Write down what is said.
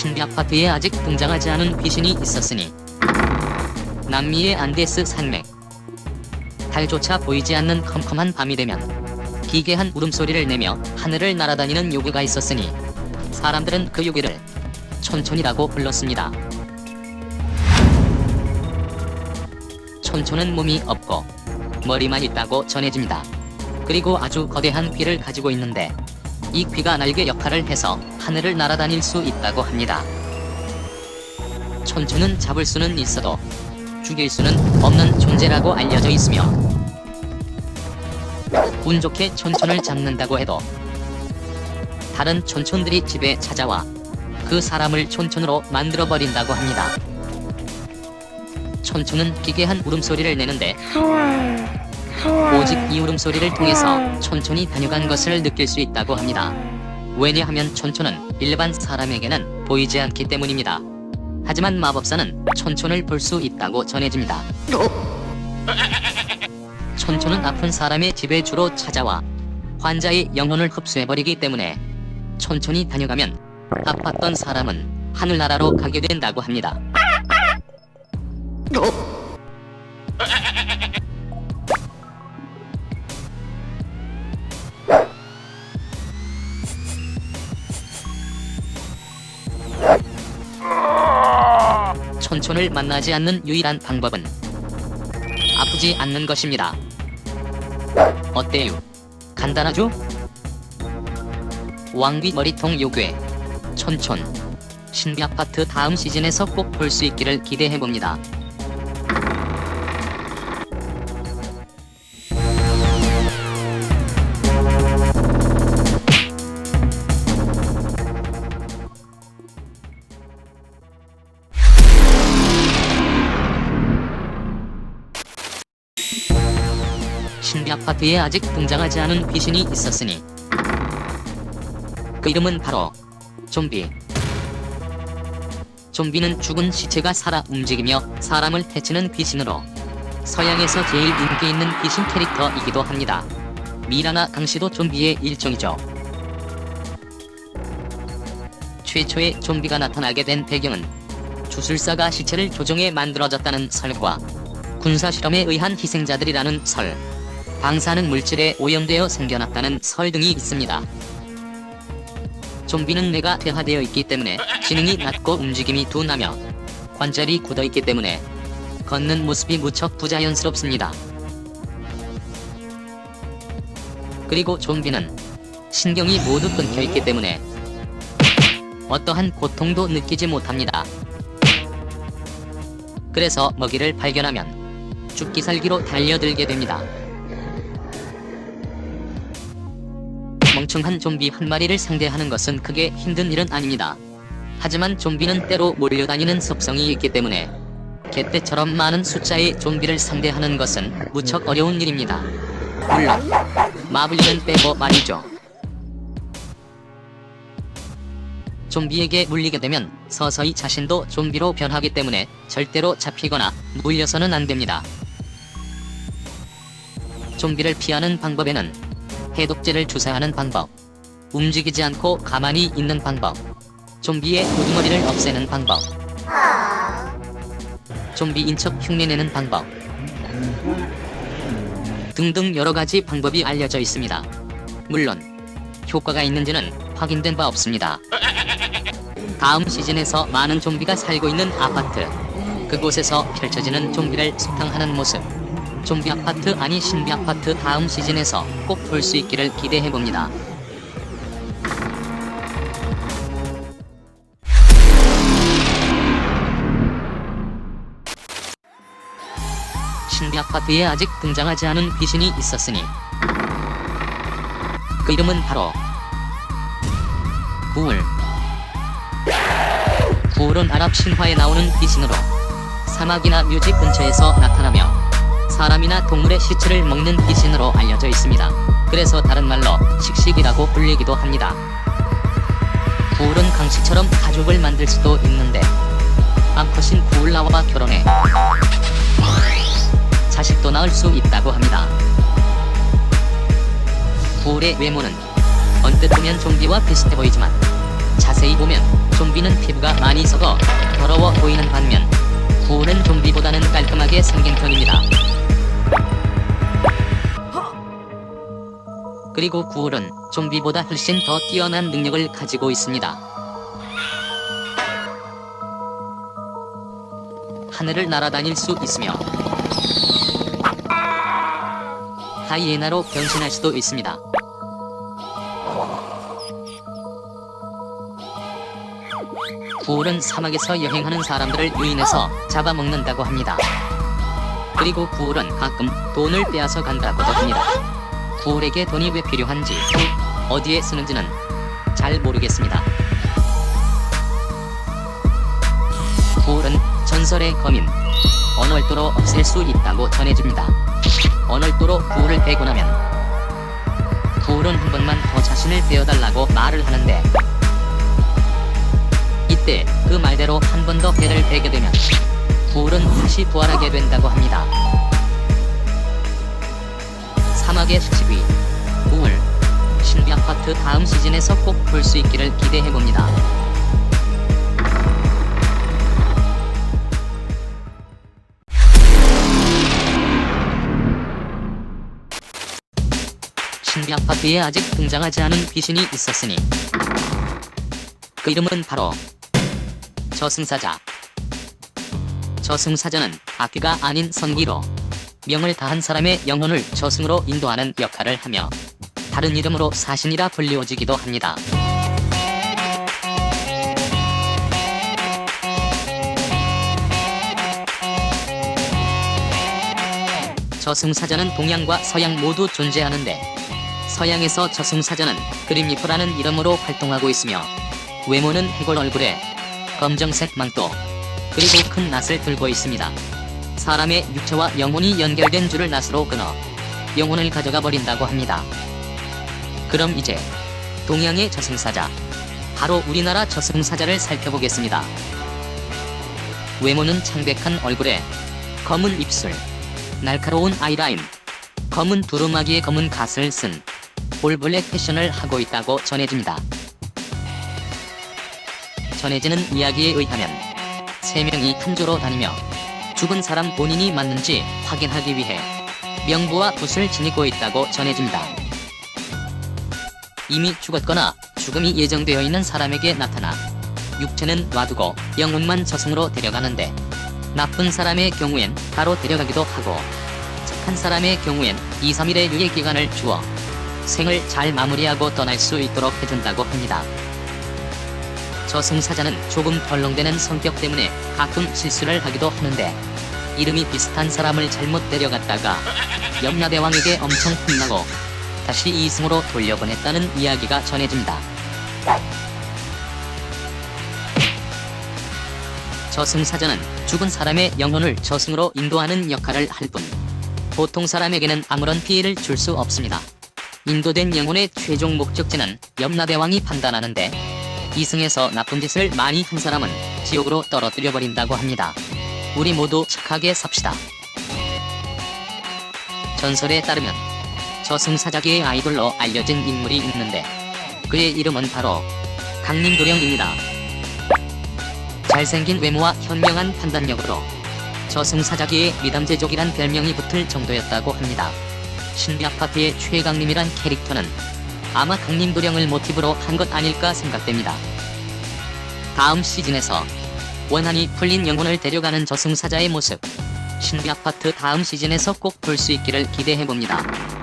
신비 아파트에 아직 등장하지 않은 귀신이 있었으니 남미의 안데스 산맥, 달조차 보이지 않는 컴컴한 밤이 되면 기괴한 울음소리를 내며 하늘을 날아다니는 요괴가 있었으니 사람들은 그 요괴를 촌촌이라고 불렀습니다. 촌촌은 몸이 없고 머리만 있다고 전해집니다. 그리고 아주 거대한 귀를 가지고 있는데 이 귀가 날개 역할을 해서 하늘을 날아다닐 수 있다고 합니다. 촌촌은 잡을 수는 있어도 죽일 수는 없는 존재라고 알려져 있으며 운 좋게 촌촌을 잡는다고 해도 다른 촌촌들이 집에 찾아와 그 사람을 촌촌으로 만들어버린다고 합니다. 촌촌은 기괴한 울음소리를 내는데 오직 이 울음소리를 통해서 촌촌이 다녀간 것을 느낄 수 있다고 합니다. 왜냐하면 촌촌은 일반 사람에게는 보이지 않기 때문입니다. 하지만 마법사는 촌촌을 볼 수 있다고 전해집니다. 촌촌은 아픈 사람의 집에 주로 찾아와 환자의 영혼을 흡수해버리기 때문에 촌촌이 다녀가면 아팠던 사람은 하늘나라로 가게 된다고 합니다. 촌촌을 만나지 않는 유일한 방법은 아프지 않는 것입니다. 어때요? 간단하죠? 왕귀 머리통 요괴 촌촌 신비 아파트 다음 시즌에서 꼭 볼 수 있기를 기대해봅니다. 신비 아파트에 아직 등장하지 않은 귀신이 있었으니 그 이름은 바로 좀비. 좀비는 죽은 시체가 살아 움직이며 사람을 해치는 귀신으로 서양에서 제일 인기 있는 귀신 캐릭터이기도 합니다. 미라나 강씨도 좀비의 일종이죠. 최초의 좀비가 나타나게 된 배경은 주술사가 시체를 조종해 만들어졌다는 설과 군사실험에 의한 희생자들이라는 설, 방사능 물질에 오염되어 생겨났다는 설 등이 있습니다. 좀비는 뇌가 퇴화되어 있기 때문에 지능이 낮고 움직임이 둔하며 관절이 굳어있기 때문에 걷는 모습이 무척 부자연스럽습니다. 그리고 좀비는 신경이 모두 끊겨있기 때문에 어떠한 고통도 느끼지 못합니다. 그래서 먹이를 발견하면 죽기 살기로 달려들게 됩니다. 멍청한 좀비 한 마리를 상대하는 것은 크게 힘든 일은 아닙니다. 하지만 좀비는 때로 몰려다니는 습성이 있기 때문에 개떼처럼 많은 숫자의 좀비를 상대하는 것은 무척 어려운 일입니다. 물론 마블리는 빼고 말이죠. 좀비에게 물리게 되면 서서히 자신도 좀비로 변하기 때문에 절대로 잡히거나 물려서는 안 됩니다. 좀비를 피하는 방법에는 해독제를 주사하는 방법, 움직이지 않고 가만히 있는 방법, 좀비의 우두머리를 없애는 방법, 좀비인 척 흉내내는 방법 등등 여러가지 방법이 알려져 있습니다. 물론 효과가 있는지는 확인된 바 없습니다. 다음 시즌에서 많은 좀비가 살고 있는 아파트, 그곳에서 펼쳐지는 좀비를 수탕하는 모습, 좀비 아파트 아니 신비 아파트 다음 시즌에서 꼭 볼 수 있기를 기대해봅니다. 신비 아파트에 아직 등장하지 않은 귀신이 있었으니 그 이름은 바로 구울. 구울은 아랍 신화에 나오는 귀신으로 사막이나 묘지 근처에서 나타나며 사람이나 동물의 시체를 먹는 귀신으로 알려져 있습니다. 그래서 다른 말로 식식이라고 불리기도 합니다. 구울은 강씨처럼 가족을 만들 수도 있는데 암컷인 구울라와 결혼해 자식도 낳을 수 있다고 합니다. 구울의 외모는 언뜻 보면 좀비와 비슷해 보이지만 자세히 보면 좀비는 피부가 많이 썩어 더러워 보이는 반면 구울은 좀비보다는 깔끔하게 생긴 편입니다. 그리고 구울은 좀비보다 훨씬 더 뛰어난 능력을 가지고 있습니다. 하늘을 날아다닐 수 있으며 하이에나로 변신할 수도 있습니다. 구울은 사막에서 여행하는 사람들을 유인해서 잡아먹는다고 합니다. 그리고 구울은 가끔 돈을 빼앗아 간다고도 합니다. 구울에게 돈이 왜 필요한지, 어디에 쓰는지는 잘 모르겠습니다. 구울은 전설의 검인 언월도로 없앨 수 있다고 전해집니다. 언월도로 구울을 베고 나면 구울은 한 번만 더 자신을 베어달라고 말을 하는데, 이때 그 말대로 한 번 더 배를 베게 되면 구울은 다시 부활하게 된다고 합니다. 사막의 식식위 구울 신비아파트 다음 시즌에서 꼭 볼 수 있기를 기대해봅니다. 신비아파트에 아직 등장하지 않은 귀신이 있었으니 그 이름은 바로 저승사자. 저승사자는 악귀가 아닌 선기로 명을 다한 사람의 영혼을 저승으로 인도하는 역할을 하며 다른 이름으로 사신이라 불리워지기도 합니다. 저승사자는 동양과 서양 모두 존재하는데, 서양에서 저승사자는 그림리퍼라는 이름으로 활동하고 있으며 외모는 해골 얼굴에 검정색 망토 그리고 큰 낫을 들고 있습니다. 사람의 육체와 영혼이 연결된 줄을 낫으로 끊어 영혼을 가져가 버린다고 합니다. 그럼 이제 동양의 저승사자, 바로 우리나라 저승사자를 살펴보겠습니다. 외모는 창백한 얼굴에 검은 입술, 날카로운 아이라인, 검은 두루마기에 검은 갓을 쓴 올블랙 패션을 하고 있다고 전해집니다. 전해지는 이야기에 의하면 3명이 한 조로 다니며 죽은 사람 본인이 맞는지 확인하기 위해 명부와 붓을 지니고 있다고 전해집니다. 이미 죽었거나 죽음이 예정되어 있는 사람에게 나타나 육체는 놔두고 영혼만 저승으로 데려가는데, 나쁜 사람의 경우엔 바로 데려가기도 하고 착한 사람의 경우엔 2-3일의 유예기간을 주어 생을 잘 마무리하고 떠날 수 있도록 해준다고 합니다. 저승사자는 조금 덜렁대는 성격 때문에 가끔 실수를 하기도 하는데, 이름이 비슷한 사람을 잘못 데려갔다가 염라대왕에게 엄청 혼나고 다시 이승으로 돌려보냈다는 이야기가 전해집니다. 저승사자는 죽은 사람의 영혼을 저승으로 인도하는 역할을 할 뿐 보통 사람에게는 아무런 피해를 줄 수 없습니다. 인도된 영혼의 최종 목적지는 염라대왕이 판단하는데, 이승에서 나쁜 짓을 많이 한 사람은 지옥으로 떨어뜨려 버린다고 합니다. 우리 모두 착하게 삽시다. 전설에 따르면 저승사자계의 아이돌로 알려진 인물이 있는데, 그의 이름은 바로 강림도령입니다. 잘생긴 외모와 현명한 판단력으로 저승사자계의 미담제족이란 별명이 붙을 정도였다고 합니다. 신비아파트의 최강림이란 캐릭터는 아마 강림도령을 모티브로 한 것 아닐까 생각됩니다. 다음 시즌에서 원한이 풀린 영혼을 데려가는 저승사자의 모습, 신비아파트 다음 시즌에서 꼭 볼 수 있기를 기대해봅니다.